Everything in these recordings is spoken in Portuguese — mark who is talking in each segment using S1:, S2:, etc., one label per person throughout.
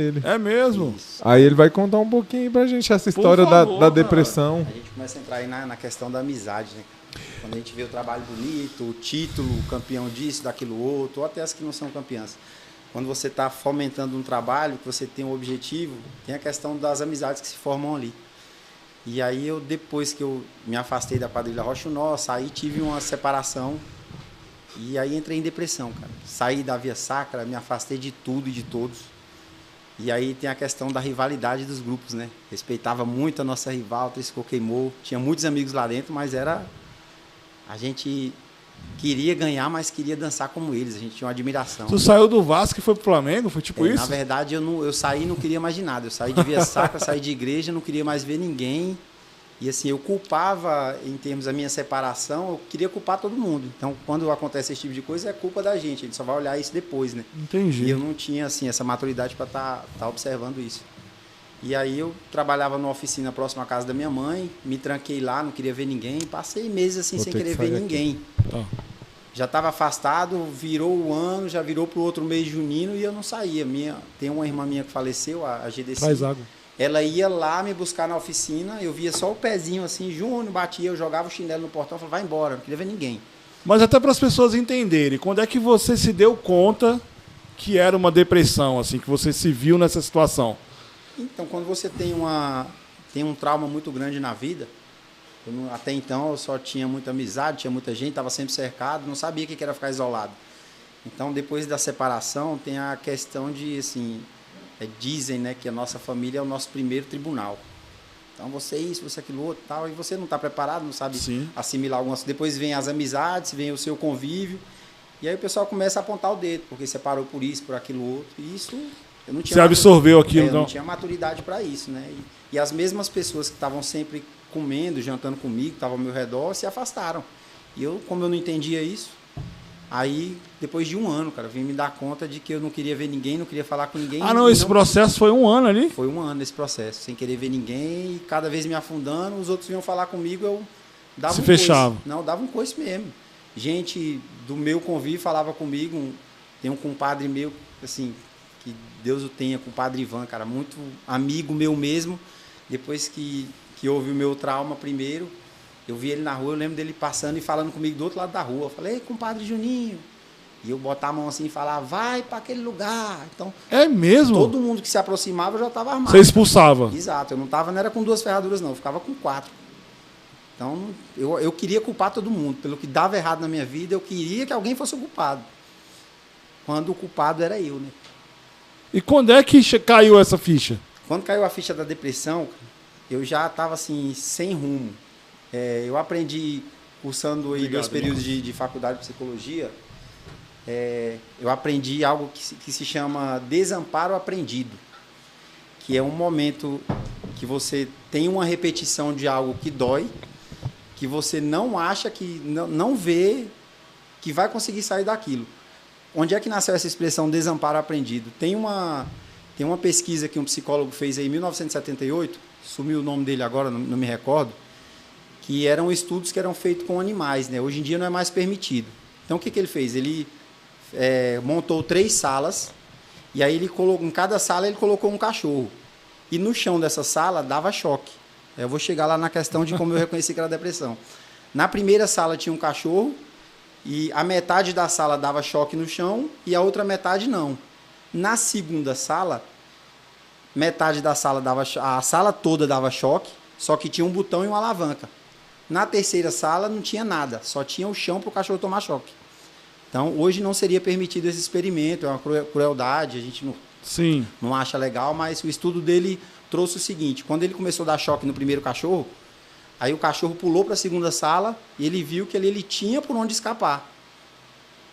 S1: Ele.
S2: É mesmo?
S3: Isso.
S1: Aí ele vai contar um pouquinho aí pra gente essa
S2: Por
S1: história
S2: favor,
S1: da
S2: cara.
S1: depressão.
S3: A gente começa a entrar aí na questão da amizade, né? Quando a gente vê o trabalho bonito, o título, o campeão disso, daquilo outro, ou até as que não são campeãs. Quando você está fomentando um trabalho, que você tem um objetivo, tem a questão das amizades que se formam ali. E aí eu, depois que eu me afastei da quadrilha Rocha Nó, saí, tive uma separação e aí entrei em depressão, cara. Saí da via sacra, me afastei de tudo e de todos. E aí tem a questão da rivalidade dos grupos, né? Respeitava muito a nossa rival, Triscou Queimou. Tinha muitos amigos lá dentro, mas era... A gente queria ganhar, mas queria dançar como eles. A gente tinha uma admiração.
S2: Tu saiu do Vasco e foi pro Flamengo? Foi tipo isso?
S3: Na verdade, eu saí e não queria mais de nada. Eu saí de via sacra, saí de igreja, não queria mais ver ninguém. E assim, eu culpava, em termos da minha separação, eu queria culpar todo mundo. Então, quando acontece esse tipo de coisa, é culpa da gente. A gente só vai olhar isso depois, né?
S2: Entendi.
S3: E eu não tinha, assim, essa maturidade para tá observando isso. E aí eu trabalhava numa oficina próxima à casa da minha mãe, me tranquei lá, não queria ver ninguém. Passei meses assim, sem querer ver ninguém.
S2: Tá.
S3: Já estava afastado, virou o ano, já virou para o outro mês junino e eu não saía. Tem uma irmã minha que faleceu, a GDC.
S2: Traz água.
S3: Ela ia lá me buscar na oficina, eu via só o pezinho assim, Júnior, batia, eu jogava o chinelo no portão, falava, vai embora, não queria ver ninguém.
S2: Mas até para as pessoas entenderem, quando é que você se deu conta que era uma depressão, assim, que você se viu nessa situação?
S3: Então, quando você tem um trauma muito grande na vida, até então eu só tinha muita amizade, tinha muita gente, estava sempre cercado, não sabia o que era ficar isolado. Então, depois da separação, tem a questão de, assim... dizem, né, que a nossa família é o nosso primeiro tribunal. Então você isso, você aquilo outro, tal, e você não está preparado, não sabe
S2: Sim.
S3: assimilar algumas. Depois vem as amizades, vem o seu convívio, e aí o pessoal começa a apontar o dedo, porque você parou por isso, por aquilo outro, e isso eu não tinha.
S2: Você absorveu aquilo,
S3: eu
S2: não?
S3: não tinha maturidade para isso, né? E as mesmas pessoas que estavam sempre comendo, jantando comigo, estavam ao meu redor, se afastaram. E eu, como eu não entendia isso, aí, depois de um ano, cara, eu vim me dar conta de que eu não queria ver ninguém, não queria falar com ninguém.
S2: Ah, não, esse processo foi um ano ali?
S3: Foi um ano esse processo, sem querer ver ninguém, e cada vez me afundando, os outros vinham falar comigo, eu dava
S2: Se
S3: um
S2: fechava.
S3: coice. Não, dava um coice mesmo. Gente do meu convívio falava comigo, tem um compadre meu, assim, que Deus o tenha, compadre Ivan, cara, muito amigo meu mesmo, depois que houve o meu trauma primeiro, eu vi ele na rua, eu lembro dele passando e falando comigo do outro lado da rua. Eu falei, ei, compadre Juninho. E eu botar a mão assim e falar, vai para aquele lugar. Então,
S2: É mesmo?
S3: todo mundo que se aproximava já estava armado.
S2: Você expulsava?
S3: Exato, eu não era com 2 ferraduras, não, eu ficava com 4. Então, eu queria culpar todo mundo. Pelo que dava errado na minha vida, eu queria que alguém fosse o culpado. Quando o culpado era eu, né?
S2: E quando é que caiu essa ficha?
S3: Quando caiu a ficha da depressão, eu já estava assim, sem rumo. Eu aprendi, cursando aí 2 períodos de faculdade de psicologia, eu aprendi algo que se chama desamparo aprendido, que é um momento que você tem uma repetição de algo que dói, que você não acha, que não vê que vai conseguir sair daquilo. Onde é que nasceu essa expressão desamparo aprendido? Tem uma pesquisa que um psicólogo fez aí em 1978, sumiu o nome dele agora, não me recordo, que eram estudos que eram feitos com animais, né? Hoje em dia não é mais permitido. Então, o que ele fez? Ele montou 3 salas, e aí em cada sala ele colocou um cachorro. E no chão dessa sala dava choque. Eu vou chegar lá na questão de como eu reconheci que era depressão. Na primeira sala tinha um cachorro, e a metade da sala dava choque no chão, e a outra metade não. Na segunda sala, metade da sala a sala toda dava choque, só que tinha um botão e uma alavanca. Na terceira sala não tinha nada, só tinha o chão para o cachorro tomar choque. Então, hoje não seria permitido esse experimento, é uma crueldade, a gente não acha legal, mas o estudo dele trouxe o seguinte, quando ele começou a dar choque no primeiro cachorro, aí o cachorro pulou para a segunda sala e ele viu que ele tinha por onde escapar.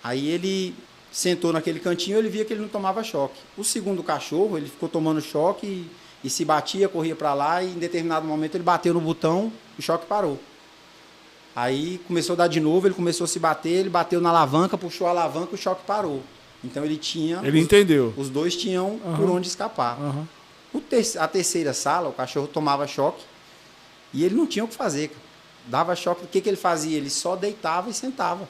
S3: Aí ele sentou naquele cantinho e ele via que ele não tomava choque. O segundo cachorro, ele ficou tomando choque e se batia, corria para lá e em determinado momento ele bateu no botão, o choque parou. Aí começou a dar de novo, ele começou a se bater, ele bateu na alavanca, puxou a alavanca, o choque parou. Então ele tinha...
S2: Ele entendeu.
S3: Os 2 tinham por onde escapar. A terceira sala, o cachorro tomava choque e ele não tinha o que fazer. Dava choque, o que ele fazia? Ele só deitava e sentava.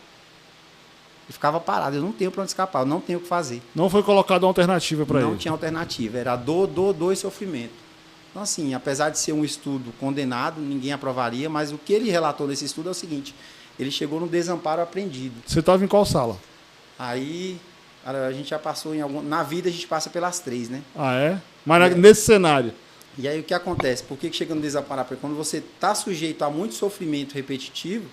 S3: E ficava parado. Eu não tenho para onde escapar, eu não tenho o que fazer.
S2: Não foi colocada uma alternativa para ele.
S3: Não tinha alternativa. Era dor e sofrimento. Então, assim, apesar de ser um estudo condenado, ninguém aprovaria, mas o que ele relatou nesse estudo é o seguinte: ele chegou no desamparo aprendido.
S2: Você estava em qual sala?
S3: Aí, a gente já passou em algum... Na vida, a gente passa pelas 3, né?
S2: Ah, é? Mas nesse cenário?
S3: E aí, o que acontece? Por que chega no desamparo aprendido? Quando você está sujeito a muito sofrimento repetitivo,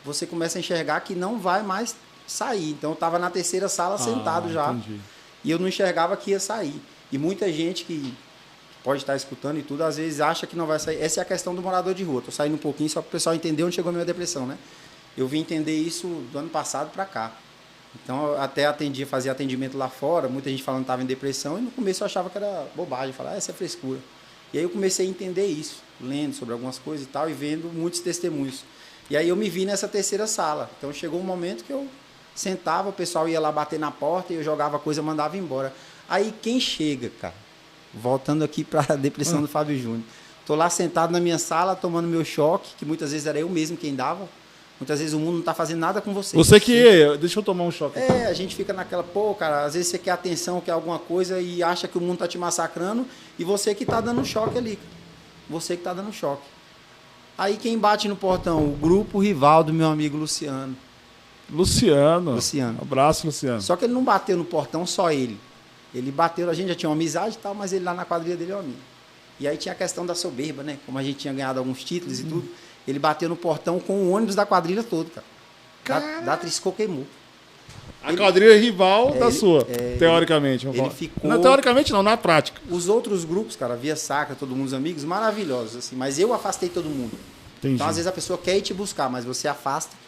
S3: você começa a enxergar que não vai mais sair. Então, eu estava na 3ª sala sentado já.
S2: Entendi.
S3: E eu não enxergava que ia sair. E muita gente que pode estar escutando e tudo, às vezes acha que não vai sair. Essa é a questão do morador de rua. Estou saindo um pouquinho só para o pessoal entender onde chegou a minha depressão, né? Eu vim entender isso do ano passado para cá. Então, eu até fazia atendimento lá fora, muita gente falando que estava em depressão, e no começo eu achava que era bobagem, falar, essa é frescura. E aí eu comecei a entender isso, lendo sobre algumas coisas e tal, e vendo muitos testemunhos. E aí eu me vi nessa 3ª sala. Então, chegou um momento que eu sentava, o pessoal ia lá bater na porta, e eu jogava coisa, mandava embora. Aí, quem chega, cara? Voltando aqui para a depressão do Fábio Júnior. Estou lá sentado na minha sala, tomando meu choque, que muitas vezes era eu mesmo quem dava. Muitas vezes o mundo não está fazendo nada com você.
S2: Você que... Deixa eu tomar um choque.
S3: A gente fica naquela... Pô, cara, às vezes você quer atenção, quer alguma coisa e acha que o mundo está te massacrando e você que está dando choque ali. Você que está dando choque. Aí quem bate no portão? O grupo rival do meu amigo Luciano.
S2: Luciano.
S3: Luciano.
S2: Abraço, Luciano.
S3: Só que ele não bateu no portão só ele. Ele bateu, a gente já tinha uma amizade e tal, mas ele lá na quadrilha dele é um amigo. E aí tinha a questão da soberba, né? Como a gente tinha ganhado alguns títulos e tudo, ele bateu no portão com o ônibus da quadrilha todo, cara. Da Triscou queimou.
S2: A quadrilha rival da sua, teoricamente.
S3: Ele ficou...
S2: Não, teoricamente não, na prática.
S3: Os outros grupos, cara, Via Sacra, todo mundo, os amigos, maravilhosos, assim, mas eu afastei todo mundo.
S2: Entendi.
S3: Então, às vezes, a pessoa quer ir te buscar, mas você afasta.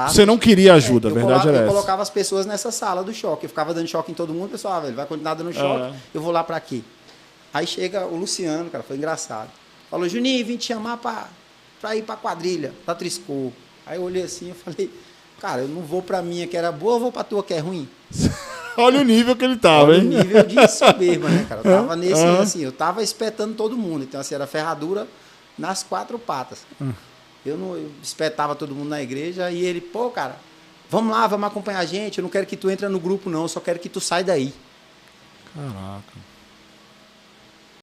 S2: Você não queria ajuda, a verdade era essa.
S3: Eu colocava as pessoas nessa sala do choque. Eu ficava dando choque em todo mundo. O pessoal, velho, vai continuar dando choque. Eu vou lá pra quê? Aí chega o Luciano, cara, foi engraçado. Falou, Juninho, vim te chamar pra ir pra quadrilha, pra Triscou. Aí eu olhei assim e falei, cara, eu não vou pra minha que era boa, eu vou pra tua que é ruim.
S2: Olha o nível que ele tava,
S3: Olha
S2: hein?
S3: o nível de soberba, né, cara? Eu tava nesse, assim, eu tava espetando todo mundo. Então, assim, era ferradura nas 4 patas. Eu espetava todo mundo na igreja e ele, pô, cara, vamos lá, vamos acompanhar a gente. Eu não quero que tu entre no grupo, não. Eu só quero que tu saia daí.
S2: Caraca.